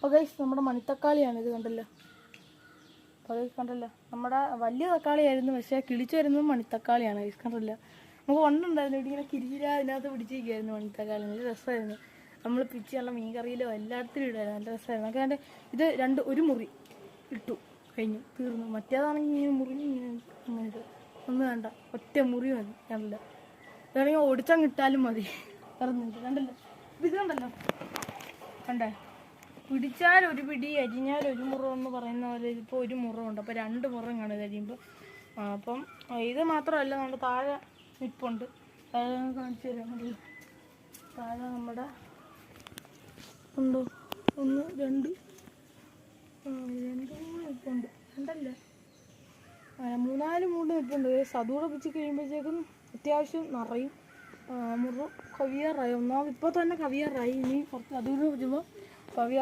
അപ്പോൾ ഗൈസ് നമ്മുടെ മണിത്തക്കാളിയാണ് ഇത്, കണ്ടല്ലോ. അപ്പോൾ ഗൈസ് കണ്ടല്ലോ, നമ്മുടെ വലിയ തക്കാളിയായിരുന്നു, പക്ഷേ കിളിച്ചു വരുന്നത് മണിത്തക്കാളിയാണ് ഗൈസ്, കണ്ടല്ലോ. നമുക്ക് ഒന്നുണ്ടായിരുന്നു ഇവിടെ ഇങ്ങനെ കിരികിര അതിനകത്ത് പിടിച്ചിരിക്കുകയായിരുന്നു മണിത്തക്കാളി. നല്ല രസമായിരുന്നു. നമ്മൾ പിച്ചിയുള്ള മീൻകറിയിലോ എല്ലായിടത്തിലും ഇടായിരുന്നു, നല്ല രസമായിരുന്നു. നമുക്ക് അതിൻ്റെ ഒരു മുറി ഇട്ടു കഴിഞ്ഞു, തീർന്നു. മറ്റേതാണെങ്കിൽ ഇങ്ങനെ മുറി അങ്ങനെ ഇത് ഒന്നും വേണ്ട, ഒറ്റ മുറി മതി, കണ്ടല്ലോ. ഇതാണെങ്കിൽ ഓടിച്ചങ്ങ് ഇട്ടാലും മതി, പറഞ്ഞിട്ട് കണ്ടല്ലോ. ഇത് കണ്ടല്ലോ, കണ്ടേ, പിടിച്ചാൽ ഒരു പിടി അരിഞ്ഞാൽ ഒരു മുറം എന്ന് പറയുന്ന പോലെ ഇതിപ്പോൾ ഒരു മുറമുണ്ട്. അപ്പോൾ 2 മുറം കാണും കഴിയുമ്പോൾ. അപ്പം ഇത് മാത്രമല്ല, നമ്മുടെ താഴെ നിപ്പുണ്ട്, താഴെ കാണിച്ചു തരാം. താഴെ നമ്മുടെ ഉണ്ടോ 1 2 നിപ്പുണ്ട്, കണ്ടല്ലേ. 3-4 നിപ്പുണ്ട്. അതൂടെ പിച്ച് കഴിയുമ്പോഴത്തേക്കും അത്യാവശ്യം നിറയും. മുറ കവിയാറായി, ഒന്നാമത് ഇപ്പോൾ തന്നെ കവിയാറായി. ഇനി കുറച്ച് അതൂടെ പിടിക്കുമ്പോൾ കവിയാ